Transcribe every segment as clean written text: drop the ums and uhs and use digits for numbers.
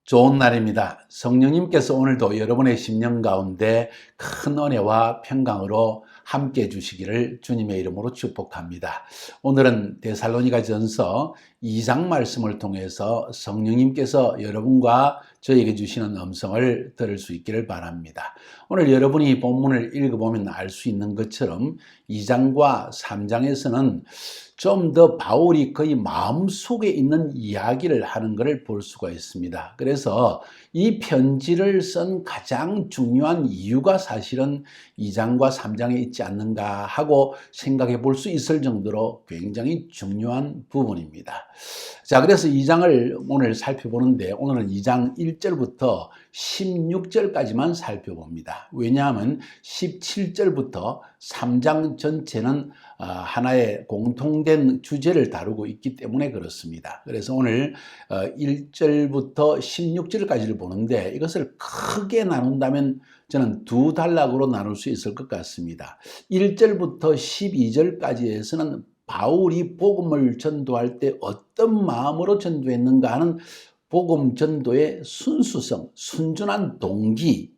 좋은 날입니다. 성령님께서 오늘도 여러분의 심령 가운데 큰 은혜와 평강으로 함께 해주시기를 주님의 이름으로 축복합니다. 오늘은 데살로니가전서 2장 말씀을 통해서 성령님께서 여러분과 저에게 주시는 음성을 들을 수 있기를 바랍니다. 오늘 여러분이 본문을 읽어보면 알 수 있는 것처럼 2장과 3장에서는 좀 더 바울이 거의 마음속에 있는 이야기를 하는 것을 볼 수가 있습니다. 그래서 이 편지를 쓴 가장 중요한 이유가 사실은 2장과 3장에 있지 않는가 하고 생각해 볼 수 있을 정도로 굉장히 중요한 부분입니다. 자, 그래서 2장을 오늘 살펴보는데 오늘은 2장 1절부터 16절까지만 살펴봅니다. 왜냐하면 17절부터 3장 전체는 하나의 공통된 주제를 다루고 있기 때문에 그렇습니다. 그래서 오늘 1절부터 16절까지를 보는데 이것을 크게 나눈다면 저는 두 단락으로 나눌 수 있을 것 같습니다. 1절부터 12절까지에서는 바울이 복음을 전도할 때 어떤 마음으로 전도했는가 하는 복음 전도의 순수성, 순전한 동기,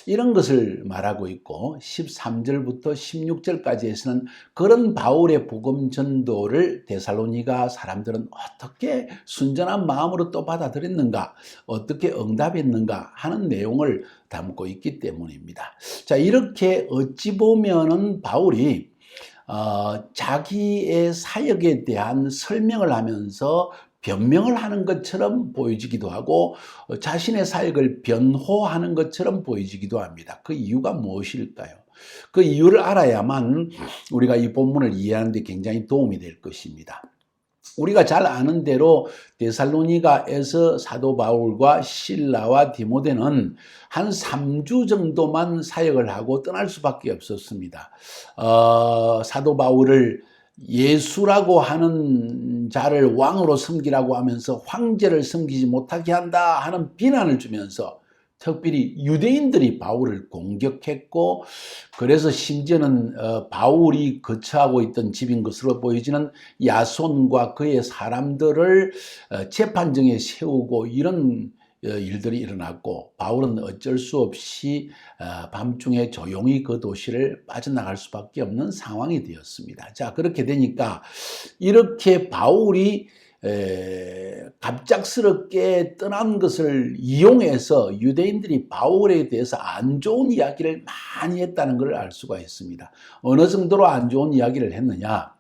이런 것을 말하고 있고 13절부터 16절까지에서는 그런 바울의 복음 전도를 데살로니가 사람들은 어떻게 순전한 마음으로 또 받아들였는가, 어떻게 응답했는가 하는 내용을 담고 있기 때문입니다. 자, 이렇게 어찌 보면은 바울이 자기의 사역에 대한 설명을 하면서 변명을 하는 것처럼 보여지기도 하고 자신의 사역을 변호하는 것처럼 보여지기도 합니다. 그 이유가 무엇일까요? 그 이유를 알아야만 우리가 이 본문을 이해하는 데 굉장히 도움이 될 것입니다. 우리가 잘 아는 대로 데살로니가에서 사도 바울과 실라와 디모데는 한 3주 정도만 사역을 하고 떠날 수밖에 없었습니다. 사도 바울을 예수라고 하는 자를 왕으로 섬기라고 하면서 황제를 섬기지 못하게 한다 하는 비난을 주면서 특별히 유대인들이 바울을 공격했고, 그래서 심지어는 바울이 거처하고 있던 집인 것으로 보여지는 야손과 그의 사람들을 재판정에 세우고 이런 일들이 일어났고, 바울은 어쩔 수 없이 밤중에 조용히 그 도시를 빠져나갈 수밖에 없는 상황이 되었습니다. 자, 그렇게 되니까 이렇게 바울이 갑작스럽게 떠난 것을 이용해서 유대인들이 바울에 대해서 안 좋은 이야기를 많이 했다는 걸 알 수가 있습니다. 어느 정도로 안 좋은 이야기를 했느냐?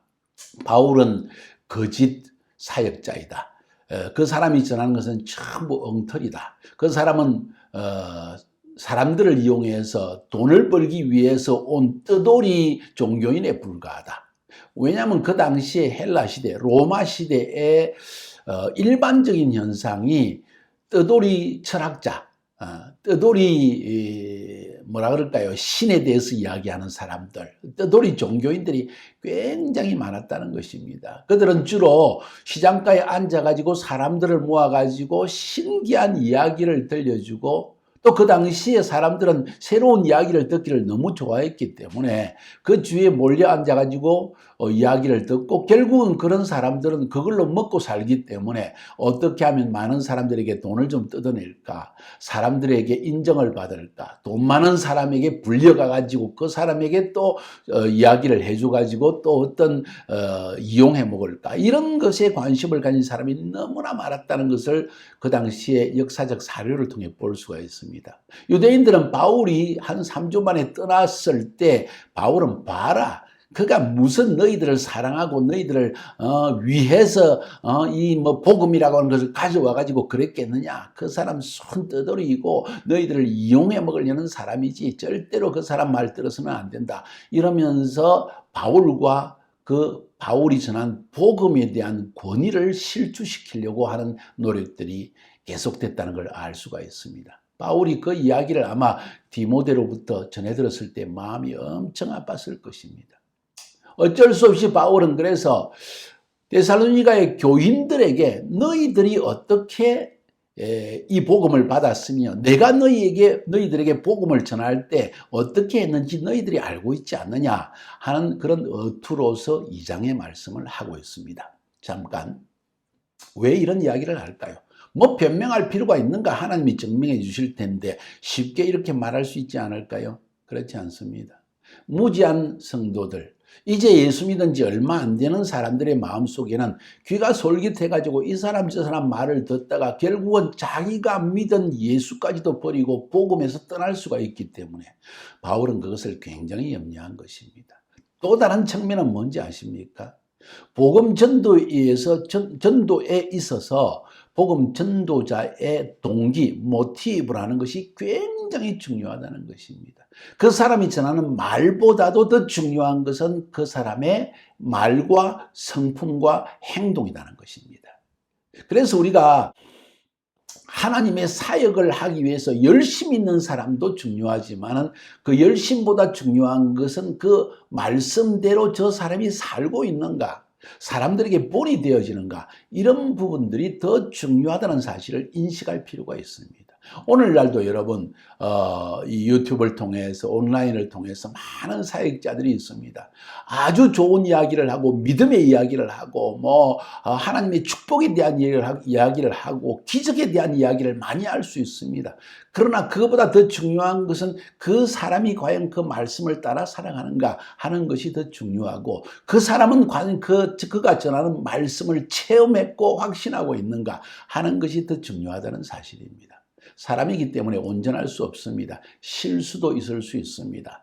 바울은 거짓 사역자이다. 그 사람이 전하는 것은 전부 엉터리다. 그 사람은 사람들을 이용해서 돈을 벌기 위해서 온 뜨돌이 종교인에 불과하다. 왜냐하면 그 당시에 헬라 시대, 로마 시대의 일반적인 현상이 뜨돌이 철학자, 뜨돌이 뭐라 그럴까요? 신에 대해서 이야기하는 사람들, 뜨돌이 종교인들이 굉장히 많았다는 것입니다. 그들은 주로 시장가에 앉아가지고 사람들을 모아가지고 신기한 이야기를 들려주고, 또 그 당시에 사람들은 새로운 이야기를 듣기를 너무 좋아했기 때문에 그 주위에 몰려 앉아가지고 이야기를 듣고, 결국은 그런 사람들은 그걸로 먹고 살기 때문에 어떻게 하면 많은 사람들에게 돈을 좀 뜯어낼까, 사람들에게 인정을 받을까, 돈 많은 사람에게 불려가가지고 그 사람에게 또 이야기를 해줘가지고 또 어떤 이용해 먹을까, 이런 것에 관심을 가진 사람이 너무나 많았다는 것을 그 당시에 역사적 사료를 통해 볼 수가 있습니다. 유대인들은 바울이 한 3주 만에 떠났을 때 바울은 봐라, 그가 무슨 너희들을 사랑하고 너희들을 위해서 이 뭐 복음이라고 하는 것을 가져와 가지고 그랬겠느냐? 그 사람 손 떠돌이고 너희들을 이용해 먹으려는 사람이지 절대로 그 사람 말 들어서는 안 된다. 이러면서 바울과 그 바울이 전한 복음에 대한 권위를 실추시키려고 하는 노력들이 계속됐다는 걸 알 수가 있습니다. 바울이 그 이야기를 아마 디모데로부터 전해 들었을 때 마음이 엄청 아팠을 것입니다. 어쩔 수 없이 바울은 그래서 데살로니가의 교인들에게 너희들이 어떻게 이 복음을 받았으며 내가 너희들에게 복음을 전할 때 어떻게 했는지 너희들이 알고 있지 않느냐 하는 그런 어투로서 2장의 말씀을 하고 있습니다. 잠깐, 왜 이런 이야기를 할까요? 뭐 변명할 필요가 있는가? 하나님이 증명해 주실 텐데 쉽게 이렇게 말할 수 있지 않을까요? 그렇지 않습니다. 무지한 성도들, 이제 예수 믿은 지 얼마 안 되는 사람들의 마음속에는 귀가 솔깃해가지고 이 사람 저 사람 말을 듣다가 결국은 자기가 믿은 예수까지도 버리고 복음에서 떠날 수가 있기 때문에 바울은 그것을 굉장히 염려한 것입니다. 또 다른 측면은 뭔지 아십니까? 복음 전도에 있어서 복음 전도자의 동기, 모티브라는 것이 굉장히 중요하다는 것입니다. 그 사람이 전하는 말보다도 더 중요한 것은 그 사람의 말과 성품과 행동이라는 것입니다. 그래서 우리가 하나님의 사역을 하기 위해서 열심 있는 사람도 중요하지만 그 열심보다 중요한 것은 그 말씀대로 저 사람이 살고 있는가, 사람들에게 본이 되어지는가, 이런 부분들이 더 중요하다는 사실을 인식할 필요가 있습니다. 오늘날도 여러분 이 유튜브를 통해서 온라인을 통해서 많은 사역자들이 있습니다. 아주 좋은 이야기를 하고 믿음의 이야기를 하고 뭐 하나님의 축복에 대한 이야기를 하고 기적에 대한 이야기를 많이 할 수 있습니다. 그러나 그것보다 더 중요한 것은 그 사람이 과연 그 말씀을 따라 살아가는가 하는 것이 더 중요하고, 그 사람은 과연 그가 전하는 말씀을 체험했고 확신하고 있는가 하는 것이 더 중요하다는 사실입니다. 사람이기 때문에 온전할 수 없습니다. 실수도 있을 수 있습니다.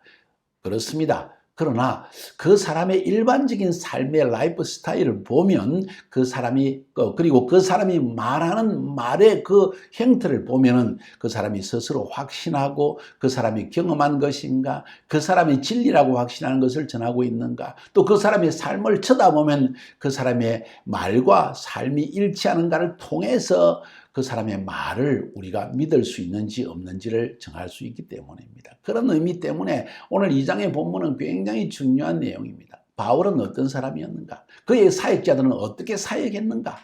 그렇습니다. 그러나 그 사람의 일반적인 삶의 라이프 스타일을 보면 그 사람이, 그리고 그 사람이 말하는 말의 그 형태를 보면은 그 사람이 스스로 확신하고 그 사람이 경험한 것인가, 그 사람이 진리라고 확신하는 것을 전하고 있는가, 또 그 사람의 삶을 쳐다보면 그 사람의 말과 삶이 일치하는가를 통해서 그 사람의 말을 우리가 믿을 수 있는지 없는지를 정할 수 있기 때문입니다. 그런 의미 때문에 오늘 2장의 본문은 굉장히 중요한 내용입니다. 바울은 어떤 사람이었는가? 그의 사역자들은 어떻게 사역했는가?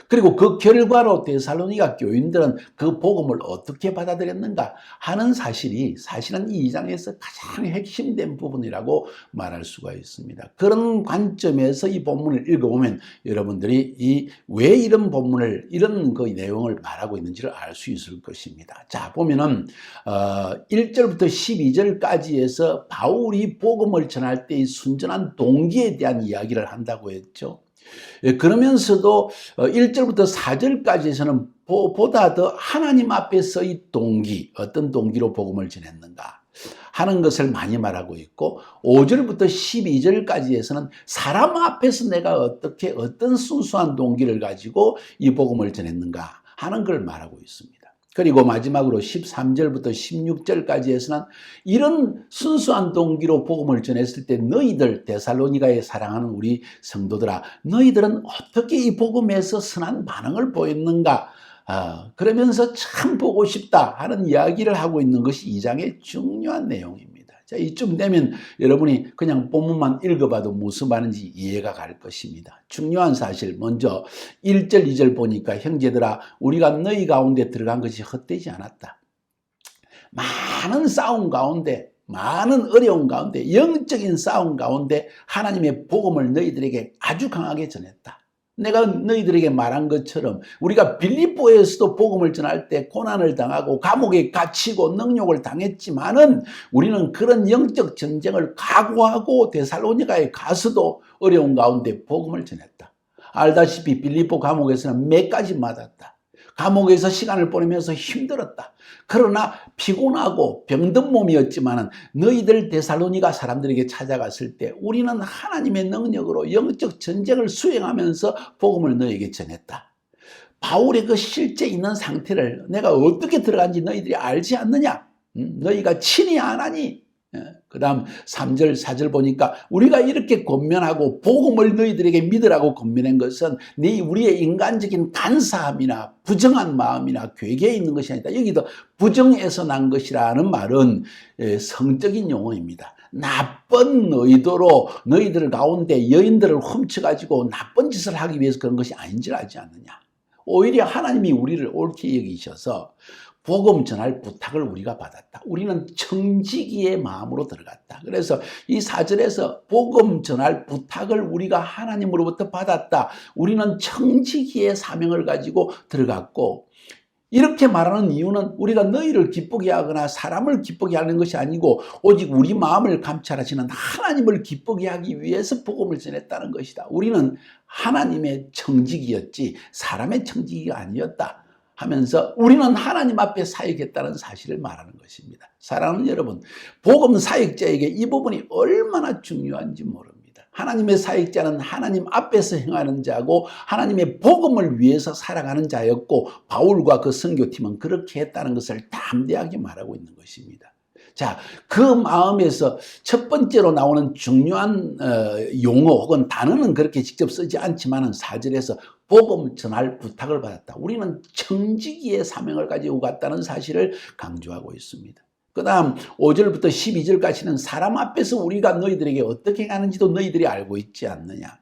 그리고 그 결과로 데살로니가 교인들은 그 복음을 어떻게 받아들였는가 하는 사실이 사실은 이 2장에서 가장 핵심된 부분이라고 말할 수가 있습니다. 그런 관점에서 이 본문을 읽어보면 여러분들이 왜 이런 본문을, 이런 그 내용을 말하고 있는지를 알 수 있을 것입니다. 자, 보면은 1절부터 12절까지에서 바울이 복음을 전할 때의 순전한 동기에 대한 이야기를 한다고 했죠. 그러면서도 1절부터 4절까지에서는 보다 더 하나님 앞에서의 동기, 어떤 동기로 복음을 전했는가 하는 것을 많이 말하고 있고, 5절부터 12절까지에서는 사람 앞에서 내가 어떤 순수한 동기를 가지고 이 복음을 전했는가 하는 걸 말하고 있습니다. 그리고 마지막으로 13절부터 16절까지에서는 이런 순수한 동기로 복음을 전했을 때 너희들 데살로니가에 사랑하는 우리 성도들아, 너희들은 어떻게 이 복음에서 선한 반응을 보였는가, 그러면서 참 보고 싶다 하는 이야기를 하고 있는 것이 2장의 중요한 내용입니다. 자, 이쯤 되면 여러분이 그냥 본문만 읽어봐도 무슨 말인지 이해가 갈 것입니다. 중요한 사실, 먼저 1절, 2절 보니까 형제들아, 우리가 너희 가운데 들어간 것이 헛되지 않았다. 많은 싸움 가운데, 많은 어려움 가운데, 영적인 싸움 가운데 하나님의 복음을 너희들에게 아주 강하게 전했다. 내가 너희들에게 말한 것처럼 우리가 빌립보에서도 복음을 전할 때 고난을 당하고 감옥에 갇히고 능욕을 당했지만은 우리는 그런 영적 전쟁을 각오하고 데살로니가에 가서도 어려운 가운데 복음을 전했다. 알다시피 빌립보 감옥에서는 매까지 맞았다. 감옥에서 시간을 보내면서 힘들었다. 그러나 피곤하고 병든 몸이었지만 너희들 데살로니가 사람들에게 찾아갔을 때 우리는 하나님의 능력으로 영적 전쟁을 수행하면서 복음을 너희에게 전했다. 바울의 그 실제 있는 상태를 내가 어떻게 들어간지 너희들이 알지 않느냐? 너희가 친히 안 하니? 그 다음 3절 4절 보니까 우리가 이렇게 권면하고 복음을 너희들에게 믿으라고 권면한 것은 우리의 인간적인 간사함이나 부정한 마음이나 괴계에 있는 것이 아니다. 여기도 부정에서 난 것이라는 말은 성적인 용어입니다. 나쁜 의도로 너희들 가운데 여인들을 훔쳐가지고 나쁜 짓을 하기 위해서 그런 것이 아닌 줄 알지 않느냐. 오히려 하나님이 우리를 옳게 여기셔서 복음 전할 부탁을 우리가 받았다. 우리는 청지기의 마음으로 들어갔다. 그래서 이 4절에서 복음 전할 부탁을 우리가 하나님으로부터 받았다. 우리는 청지기의 사명을 가지고 들어갔고, 이렇게 말하는 이유는 우리가 너희를 기쁘게 하거나 사람을 기쁘게 하는 것이 아니고 오직 우리 마음을 감찰하시는 하나님을 기쁘게 하기 위해서 복음을 전했다는 것이다. 우리는 하나님의 청지기였지 사람의 청지기가 아니었다 하면서 우리는 하나님 앞에 사역했다는 사실을 말하는 것입니다. 사랑하는 여러분, 복음 사역자에게 이 부분이 얼마나 중요한지 모릅니다. 하나님의 사역자는 하나님 앞에서 행하는 자고 하나님의 복음을 위해서 살아가는 자였고, 바울과 그 선교팀은 그렇게 했다는 것을 담대하게 말하고 있는 것입니다. 자, 그 마음에서 첫 번째로 나오는 중요한 용어 혹은 단어는 그렇게 직접 쓰지 않지만은 4절에서 복음 전할 부탁을 받았다. 우리는 청지기의 사명을 가지고 갔다는 사실을 강조하고 있습니다. 그 다음 5절부터 12절까지는 사람 앞에서 우리가 너희들에게 어떻게 가는지도 너희들이 알고 있지 않느냐.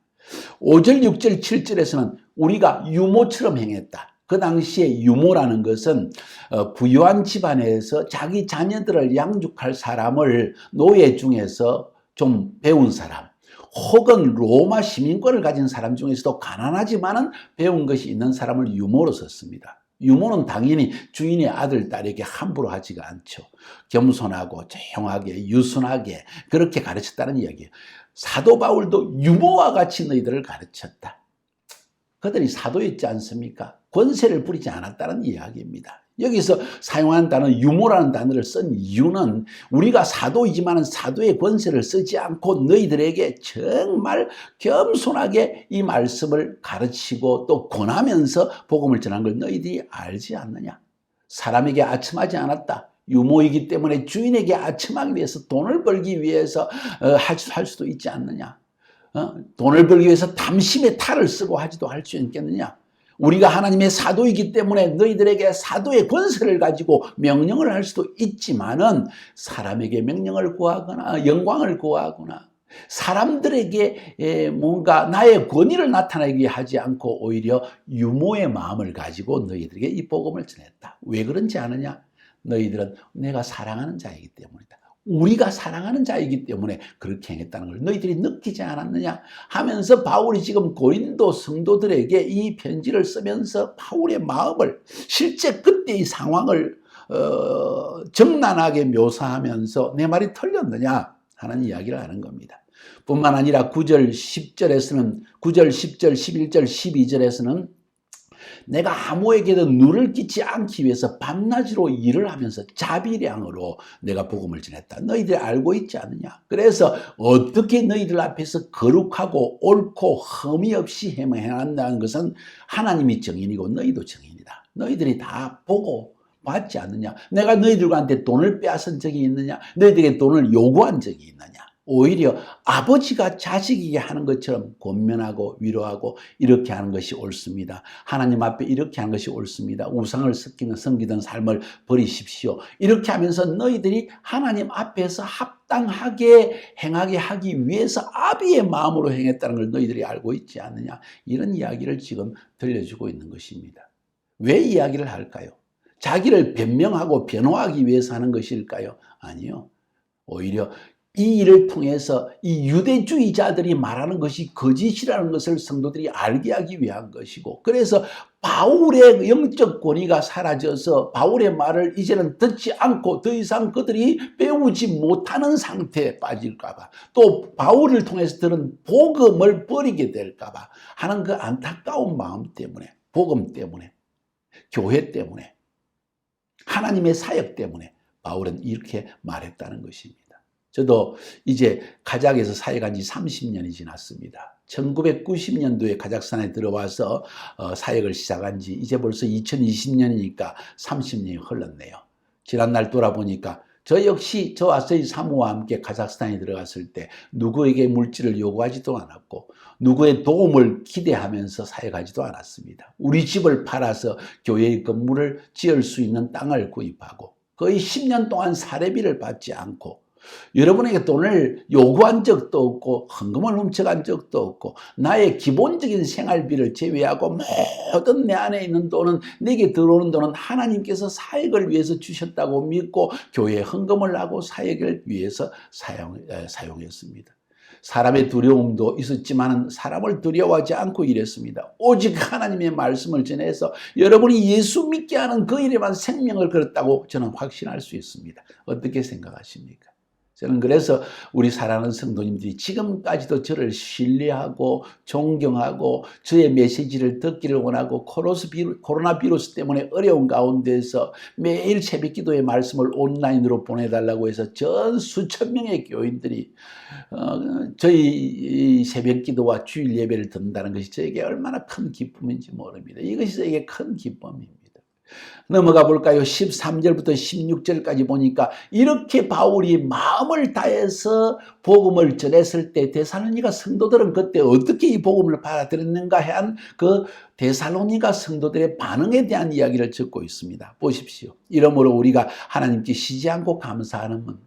5절, 6절, 7절에서는 우리가 유모처럼 행했다. 그 당시에 유모라는 것은 부유한 집안에서 자기 자녀들을 양육할 사람을 노예 중에서 좀 배운 사람, 혹은 로마 시민권을 가진 사람 중에서도 가난하지만은 배운 것이 있는 사람을 유모로 썼습니다. 유모는 당연히 주인의 아들, 딸에게 함부로 하지가 않죠. 겸손하고 조용하게 유순하게 그렇게 가르쳤다는 이야기예요. 사도 바울도 유모와 같이 너희들을 가르쳤다. 그들이 사도였지 않습니까? 권세를 부리지 않았다는 이야기입니다. 여기서 사용한 단어 유모라는 단어를 쓴 이유는 우리가 사도이지만 사도의 권세를 쓰지 않고 너희들에게 정말 겸손하게 이 말씀을 가르치고 또 권하면서 복음을 전한 걸 너희들이 알지 않느냐. 사람에게 아첨하지 않았다. 유모이기 때문에 주인에게 아첨하기 위해서 돈을 벌기 위해서 할 수도 있지 않느냐. 돈을 벌기 위해서 담심의 탈을 쓰고 하지도 할 수 있겠느냐. 우리가 하나님의 사도이기 때문에 너희들에게 사도의 권세를 가지고 명령을 할 수도 있지만은 사람에게 명령을 구하거나 영광을 구하거나 사람들에게 뭔가 나의 권위를 나타내게 하지 않고 오히려 유모의 마음을 가지고 너희들에게 이 복음을 전했다. 왜 그런지 아느냐? 너희들은 내가 사랑하는 자이기 때문이다. 우리가 사랑하는 자이기 때문에 그렇게 행했다는 걸 너희들이 느끼지 않았느냐 하면서 바울이 지금 고린도 성도들에게 이 편지를 쓰면서 바울의 마음을 실제 그때의 상황을 정난하게 묘사하면서 내 말이 틀렸느냐 하는 이야기를 하는 겁니다. 뿐만 아니라 9절, 10절에서는 9절, 10절, 11절, 12절에서는 내가 아무에게도 누를 끼치 않기 위해서 밤낮으로 일을 하면서 자비량으로 내가 복음을 전했다. 너희들이 알고 있지 않느냐. 그래서 어떻게 너희들 앞에서 거룩하고 옳고 흠이 없이 행한다는 것은 하나님이 정인이고 너희도 정인이다. 너희들이 다 보고 봤지 않느냐. 내가 너희들한테 돈을 빼앗은 적이 있느냐. 너희들에게 돈을 요구한 적이 있느냐. 오히려 아버지가 자식에게 하는 것처럼 권면하고 위로하고 이렇게 하는 것이 옳습니다. 하나님 앞에 이렇게 하는 것이 옳습니다. 우상을 섬기던 삶을 버리십시오. 이렇게 하면서 너희들이 하나님 앞에서 합당하게 행하게 하기 위해서 아비의 마음으로 행했다는 걸 너희들이 알고 있지 않느냐. 이런 이야기를 지금 들려주고 있는 것입니다. 왜 이야기를 할까요? 자기를 변명하고 변호하기 위해서 하는 것일까요? 아니요. 오히려 이 일을 통해서 이 유대주의자들이 말하는 것이 거짓이라는 것을 성도들이 알게 하기 위한 것이고, 그래서 바울의 영적 권위가 사라져서 바울의 말을 이제는 듣지 않고 더 이상 그들이 배우지 못하는 상태에 빠질까봐, 또 바울을 통해서 들은 복음을 버리게 될까봐 하는 그 안타까운 마음 때문에, 복음 때문에, 교회 때문에, 하나님의 사역 때문에 바울은 이렇게 말했다는 것입니다. 저도 이제 카자흐에서 사역한 지 30년이 지났습니다. 1990년도에 카자흐스탄에 들어와서 사역을 시작한 지 이제 벌써 2020년이니까 30년이 흘렀네요. 지난날 돌아보니까 저 역시 저의 사모와 함께 카자흐스탄에 들어갔을 때 누구에게 물질을 요구하지도 않았고 누구의 도움을 기대하면서 사역하지도 않았습니다. 우리 집을 팔아서 교회의 건물을 지을 수 있는 땅을 구입하고 거의 10년 동안 사례비를 받지 않고 여러분에게 돈을 요구한 적도 없고 헌금을 훔쳐간 적도 없고 나의 기본적인 생활비를 제외하고 모든 내 안에 있는 돈은 내게 들어오는 돈은 하나님께서 사역을 위해서 주셨다고 믿고 교회에 헌금을 하고 사역을 위해서 사용했습니다. 사람의 두려움도 있었지만 사람을 두려워하지 않고 일했습니다. 오직 하나님의 말씀을 전해서 여러분이 예수 믿게 하는 그 일에만 생명을 걸었다고 저는 확신할 수 있습니다. 어떻게 생각하십니까? 저는 그래서 우리 사랑하는 성도님들이 지금까지도 저를 신뢰하고 존경하고 저의 메시지를 듣기를 원하고 코로나 비루스 때문에 어려운 가운데서 매일 새벽기도의 말씀을 온라인으로 보내달라고 해서 전 수천 명의 교인들이 저희 새벽기도와 주일 예배를 듣는다는 것이 저에게 얼마나 큰 기쁨인지 모릅니다. 이것이 저에게 큰 기쁨입니다. 넘어가 볼까요? 13절부터 16절까지 보니까 이렇게 바울이 마음을 다해서 복음을 전했을 때 데살로니가 성도들은 그때 어떻게 이 복음을 받아들였는가 한 그 데살로니가 성도들의 반응에 대한 이야기를 적고 있습니다. 보십시오. 이러므로 우리가 하나님께 쉬지 않고 감사함은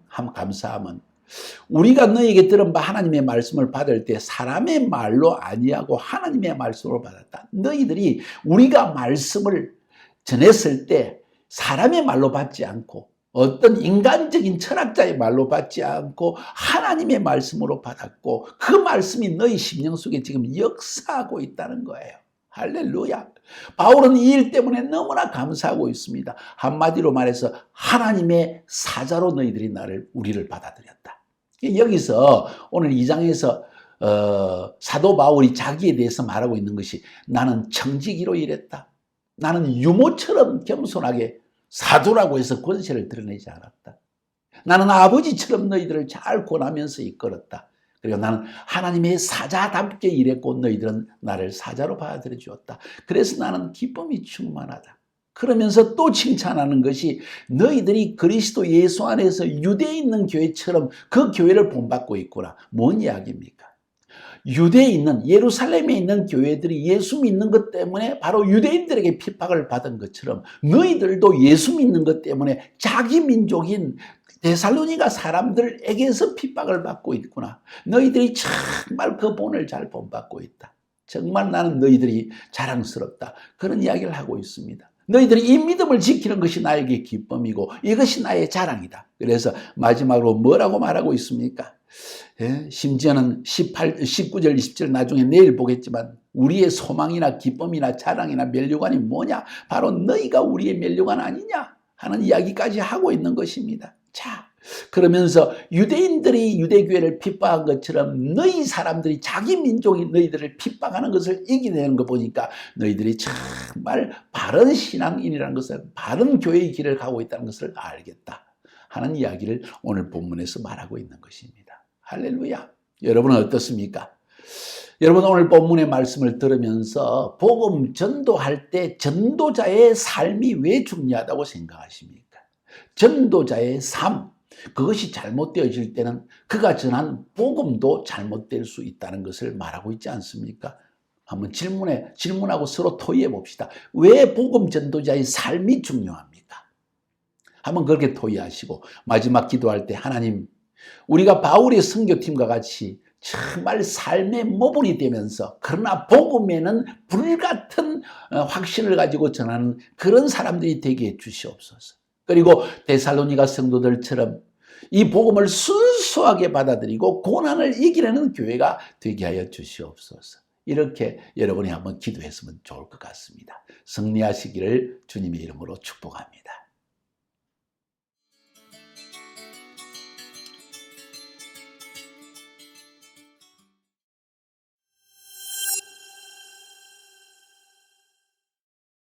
우리가 너에게 들은 바 하나님의 말씀을 받을 때 사람의 말로 아니하고 하나님의 말씀으로 받았다. 너희들이 우리가 말씀을 전했을 때 사람의 말로 받지 않고 어떤 인간적인 철학자의 말로 받지 않고 하나님의 말씀으로 받았고 그 말씀이 너희 심령 속에 지금 역사하고 있다는 거예요. 할렐루야. 바울은 이 일 때문에 너무나 감사하고 있습니다. 한마디로 말해서 하나님의 사자로 너희들이 우리를 받아들였다. 여기서 오늘 2장에서 사도 바울이 자기에 대해서 말하고 있는 것이 나는 청지기로 일했다. 나는 유모처럼 겸손하게 사도라고 해서 권세를 드러내지 않았다. 나는 아버지처럼 너희들을 잘 권하면서 이끌었다. 그리고 나는 하나님의 사자답게 일했고 너희들은 나를 사자로 받아들여 주었다. 그래서 나는 기쁨이 충만하다. 그러면서 또 칭찬하는 것이 너희들이 그리스도 예수 안에서 유대에 있는 교회처럼 그 교회를 본받고 있구나. 뭔 이야기입니까? 유대에 있는 예루살렘에 있는 교회들이 예수 믿는 것 때문에 바로 유대인들에게 핍박을 받은 것처럼 너희들도 예수 믿는 것 때문에 자기 민족인 데살로니가 사람들에게서 핍박을 받고 있구나. 너희들이 정말 그 본을 잘 본받고 있다. 정말 나는 너희들이 자랑스럽다. 그런 이야기를 하고 있습니다. 너희들이 이 믿음을 지키는 것이 나에게 기쁨이고 이것이 나의 자랑이다. 그래서 마지막으로 뭐라고 말하고 있습니까? 심지어는 19절, 20절 나중에 내일 보겠지만 우리의 소망이나 기쁨이나 자랑이나 면류관이 뭐냐? 바로 너희가 우리의 면류관 아니냐? 하는 이야기까지 하고 있는 것입니다. 자, 그러면서 유대인들이 유대교회를 핍박한 것처럼 너희 사람들이 자기 민족이 너희들을 핍박하는 것을 이겨내는 거 보니까 너희들이 정말 바른 신앙인이라는 것을 바른 교회의 길을 가고 있다는 것을 알겠다 하는 이야기를 오늘 본문에서 말하고 있는 것입니다. 할렐루야. 여러분은 어떻습니까? 여러분 오늘 본문의 말씀을 들으면서 복음 전도할 때 전도자의 삶이 왜 중요하다고 생각하십니까? 전도자의 삶, 그것이 잘못되어질 때는 그가 전한 복음도 잘못될 수 있다는 것을 말하고 있지 않습니까? 한번 질문하고 서로 토의해 봅시다. 왜 복음 전도자의 삶이 중요합니까? 한번 그렇게 토의하시고 마지막 기도할 때 하나님, 우리가 바울의 선교팀과 같이 정말 삶의 모본이 되면서 그러나 복음에는 불같은 확신을 가지고 전하는 그런 사람들이 되게 해 주시옵소서. 그리고 데살로니가 성도들처럼 이 복음을 순수하게 받아들이고 고난을 이기려는 교회가 되게 하여 주시옵소서. 이렇게 여러분이 한번 기도했으면 좋을 것 같습니다. 승리하시기를 주님의 이름으로 축복합니다.